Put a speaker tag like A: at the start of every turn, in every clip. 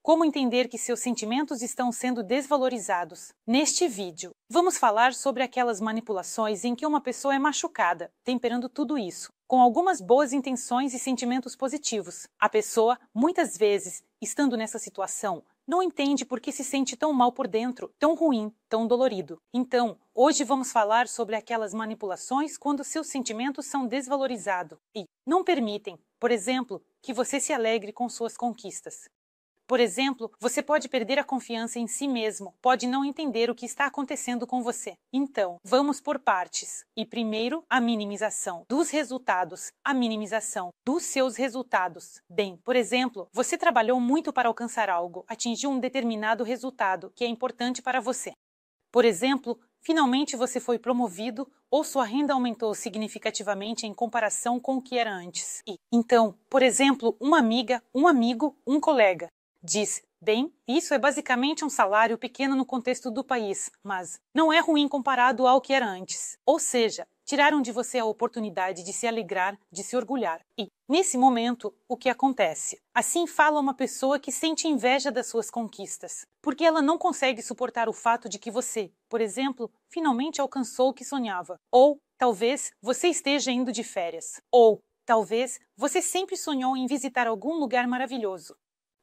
A: Como entender que seus sentimentos estão sendo desvalorizados? Neste vídeo, vamos falar sobre aquelas manipulações em que uma pessoa é machucada, temperando tudo isso com algumas boas intenções e sentimentos positivos. A pessoa, muitas vezes, estando nessa situação, não entende por que se sente tão mal por dentro, tão ruim, tão dolorido. Então, hoje vamos falar sobre aquelas manipulações quando seus sentimentos são desvalorizados e não permitem, por exemplo, que você se alegre com suas conquistas. Por exemplo, você pode perder a confiança em si mesmo, pode não entender o que está acontecendo com você. Então, vamos por partes. E primeiro, a minimização dos resultados, a minimização dos seus resultados. Bem, por exemplo, você trabalhou muito para alcançar algo, atingiu um determinado resultado que é importante para você. Por exemplo, finalmente você foi promovido ou sua renda aumentou significativamente em comparação com o que era antes. E, então, por exemplo, uma amiga, um amigo, um colega diz, bem, isso é basicamente um salário pequeno no contexto do país, mas não é ruim comparado ao que era antes. Ou seja, tiraram de você a oportunidade de se alegrar, de se orgulhar. E, nesse momento, o que acontece? Assim fala uma pessoa que sente inveja das suas conquistas, porque ela não consegue suportar o fato de que você, por exemplo, finalmente alcançou o que sonhava. Ou, talvez, você esteja indo de férias. Ou, talvez, você sempre sonhou em visitar algum lugar maravilhoso.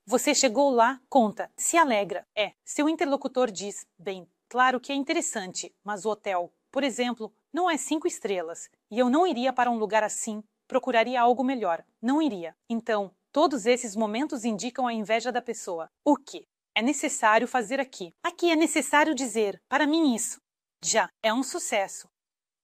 A: Você chegou lá, conta, se alegra. Seu interlocutor diz, bem, claro que é interessante, mas o hotel, por exemplo, não é 5 estrelas, e eu não iria para um lugar assim, procuraria algo melhor, não iria. Então, todos esses momentos indicam a inveja da pessoa. O que é necessário fazer aqui? Aqui é necessário dizer, para mim isso já é um sucesso.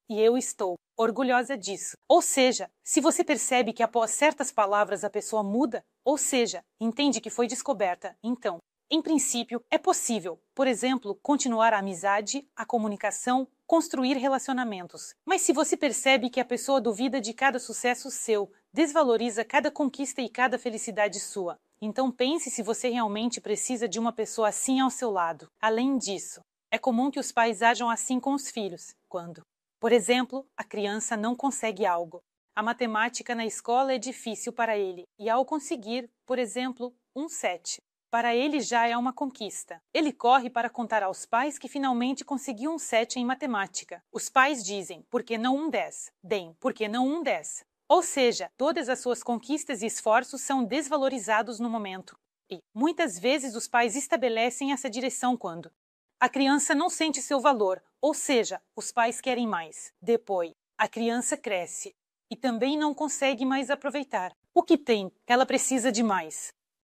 A: E eu estou orgulhosa disso. Ou seja, se você percebe que após certas palavras a pessoa muda, ou seja, entende que foi descoberta, então, em princípio, é possível, por exemplo, continuar a amizade, a comunicação, construir relacionamentos. Mas se você percebe que a pessoa duvida de cada sucesso seu, desvaloriza cada conquista e cada felicidade sua, então pense se você realmente precisa de uma pessoa assim ao seu lado. Além disso, é comum que os pais ajam assim com os filhos, quando, por exemplo, a criança não consegue algo. A matemática na escola é difícil para ele, e ao conseguir, por exemplo, um 7, para ele já é uma conquista. Ele corre para contar aos pais que finalmente conseguiu um 7 em matemática. Os pais dizem, por que não um 10? Bem, por que não um 10? Ou seja, todas as suas conquistas e esforços são desvalorizados no momento. E, muitas vezes, os pais estabelecem essa direção quando a criança não sente seu valor, ou seja, os pais querem mais. Depois, a criança cresce e também não consegue mais aproveitar. O que tem, ela precisa de mais.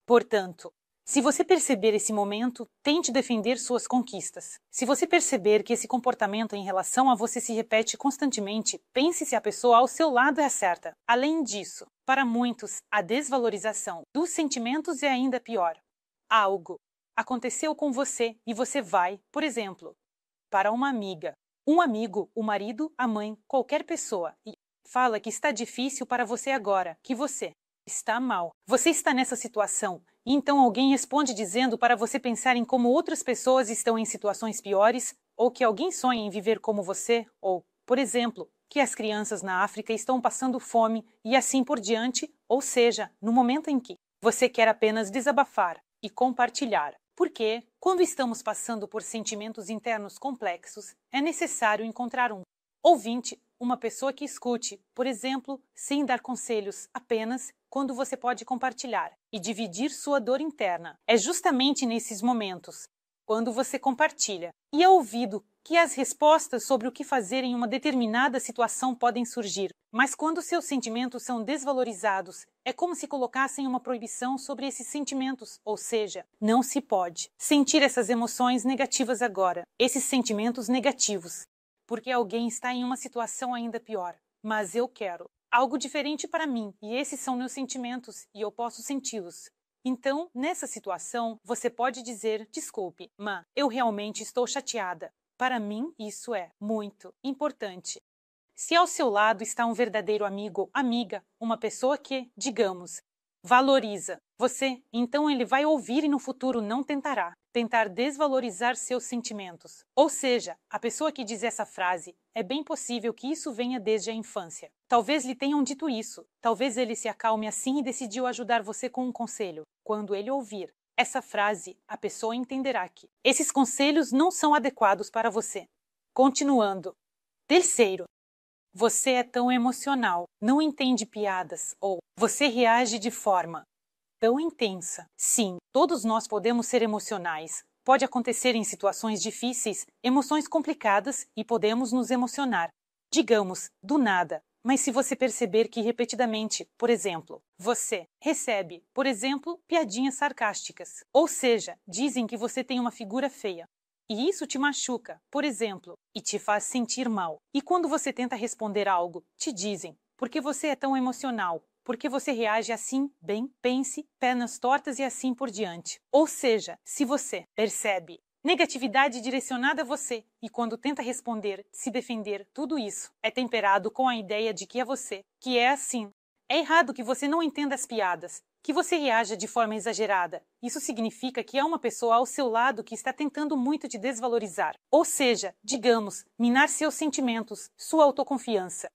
A: Portanto, se você perceber esse momento, tente defender suas conquistas. Se você perceber que esse comportamento em relação a você se repete constantemente, pense se a pessoa ao seu lado é a certa. Além disso, para muitos, a desvalorização dos sentimentos é ainda pior. Algo aconteceu com você e você vai, por exemplo, para uma amiga, um amigo, o marido, a mãe, qualquer pessoa, e fala que está difícil para você agora, que você está mal. Você está nessa situação, e então alguém responde dizendo para você pensar em como outras pessoas estão em situações piores, ou que alguém sonha em viver como você, ou, por exemplo, que as crianças na África estão passando fome e assim por diante, ou seja, no momento em que você quer apenas desabafar e compartilhar. Porque, quando estamos passando por sentimentos internos complexos, é necessário encontrar um ouvinte, uma pessoa que escute, por exemplo, sem dar conselhos, apenas quando você pode compartilhar e dividir sua dor interna. É justamente nesses momentos, quando você compartilha e é ouvido, que as respostas sobre o que fazer em uma determinada situação podem surgir. Mas quando seus sentimentos são desvalorizados, é como se colocassem uma proibição sobre esses sentimentos, ou seja, não se pode sentir essas emoções negativas agora, esses sentimentos negativos, porque alguém está em uma situação ainda pior. Mas eu quero algo diferente para mim, e esses são meus sentimentos, e eu posso senti-los. Então, nessa situação, você pode dizer, desculpe, mas eu realmente estou chateada. Para mim, isso é muito importante. Se ao seu lado está um verdadeiro amigo, amiga, uma pessoa que, digamos, valoriza você, então ele vai ouvir e no futuro não tentar desvalorizar seus sentimentos. Ou seja, a pessoa que diz essa frase, é bem possível que isso venha desde a infância. Talvez lhe tenham dito isso, talvez ele se acalme assim e decidiu ajudar você com um conselho. Quando ele ouvir essa frase, a pessoa entenderá que esses conselhos não são adequados para você. Continuando. Terceiro, você é tão emocional, não entende piadas, ou você reage de forma tão intensa. Sim, todos nós podemos ser emocionais. Pode acontecer em situações difíceis, emoções complicadas e podemos nos emocionar. Digamos, do nada. Mas se você perceber que repetidamente, por exemplo, você recebe, por exemplo, piadinhas sarcásticas, ou seja, dizem que você tem uma figura feia, e isso te machuca, por exemplo, e te faz sentir mal. E quando você tenta responder algo, te dizem, porque você é tão emocional, porque você reage assim, bem, pense, pernas tortas e assim por diante. Ou seja, se você percebe negatividade direcionada a você e quando tenta responder, se defender, tudo isso é temperado com a ideia de que é você, que é assim. É errado que você não entenda as piadas, que você reaja de forma exagerada. Isso significa que há uma pessoa ao seu lado que está tentando muito te desvalorizar. Ou seja, digamos, minar seus sentimentos, sua autoconfiança.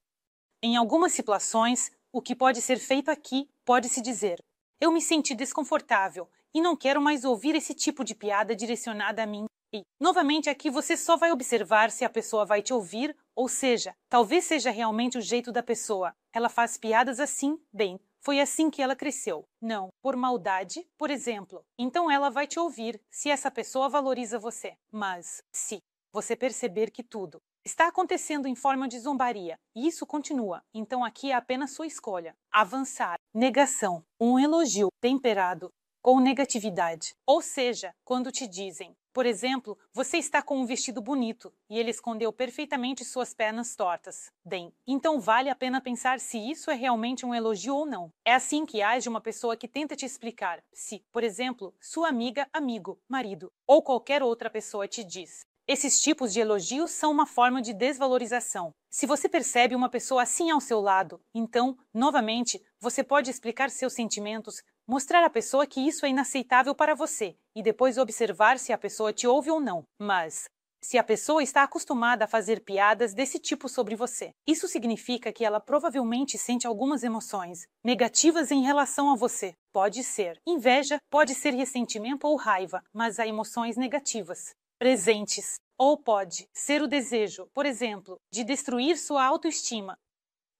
A: Em algumas situações, o que pode ser feito aqui pode-se dizer: eu me senti desconfortável e não quero mais ouvir esse tipo de piada direcionada a mim. E, novamente, aqui você só vai observar se a pessoa vai te ouvir, ou seja, talvez seja realmente o jeito da pessoa. Ela faz piadas assim, bem, foi assim que ela cresceu. Não, por maldade, por exemplo. Então ela vai te ouvir se essa pessoa valoriza você. Mas, se você perceber que tudo está acontecendo em forma de zombaria, e isso continua, então aqui é apenas sua escolha. Avançar. Negação. Um elogio temperado com negatividade. Ou seja, quando te dizem, por exemplo, você está com um vestido bonito e ele escondeu perfeitamente suas pernas tortas. Bem, então vale a pena pensar se isso é realmente um elogio ou não. É assim que age uma pessoa que tenta te explicar se, por exemplo, sua amiga, amigo, marido ou qualquer outra pessoa te diz. Esses tipos de elogios são uma forma de desvalorização. Se você percebe uma pessoa assim ao seu lado, então, novamente, você pode explicar seus sentimentos, mostrar à pessoa que isso é inaceitável para você e depois observar se a pessoa te ouve ou não. Mas, se a pessoa está acostumada a fazer piadas desse tipo sobre você, isso significa que ela provavelmente sente algumas emoções negativas em relação a você. Pode ser inveja, pode ser ressentimento ou raiva, mas há emoções negativas presentes. Ou pode ser o desejo, por exemplo, de destruir sua autoestima.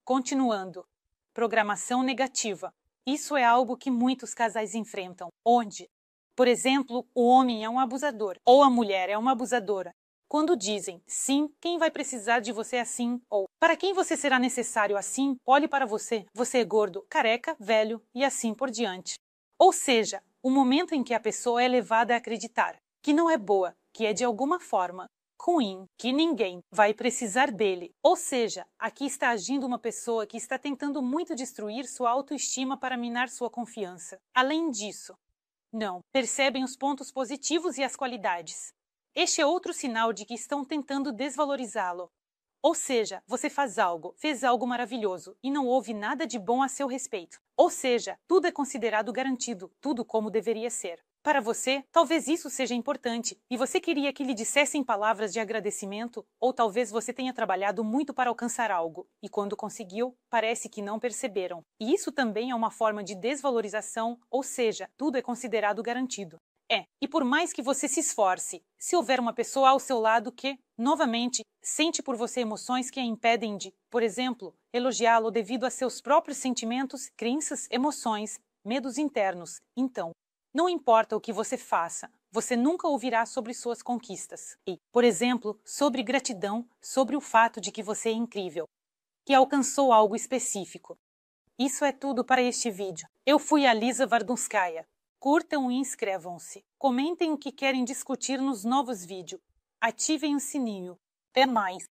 A: Continuando. Programação negativa. Isso é algo que muitos casais enfrentam, onde, por exemplo, o homem é um abusador ou a mulher é uma abusadora. Quando dizem, sim, quem vai precisar de você assim? Ou, para quem você será necessário assim? Olhe para você, você é gordo, careca, velho e assim por diante. Ou seja, o momento em que a pessoa é levada a acreditar que não é boa, que é de alguma forma ruim, que ninguém vai precisar dele. Ou seja, aqui está agindo uma pessoa que está tentando muito destruir sua autoestima para minar sua confiança. Além disso, não percebem os pontos positivos e as qualidades. Este é outro sinal de que estão tentando desvalorizá-lo. Ou seja, você fez algo maravilhoso e não houve nada de bom a seu respeito. Ou seja, tudo é considerado garantido, tudo como deveria ser. Para você, talvez isso seja importante e você queria que lhe dissessem palavras de agradecimento, ou talvez você tenha trabalhado muito para alcançar algo e quando conseguiu, parece que não perceberam. E isso também é uma forma de desvalorização, ou seja, tudo é considerado garantido. E por mais que você se esforce, se houver uma pessoa ao seu lado que, novamente, sente por você emoções que a impedem de, por exemplo, elogiá-lo devido a seus próprios sentimentos, crenças, emoções, medos internos, então, não importa o que você faça, você nunca ouvirá sobre suas conquistas. E, por exemplo, sobre gratidão, sobre o fato de que você é incrível, que alcançou algo específico. Isso é tudo para este vídeo. Eu fui a Lisa Vardunskaya. Curtam e inscrevam-se. Comentem o que querem discutir nos novos vídeos. Ativem o sininho. Até mais!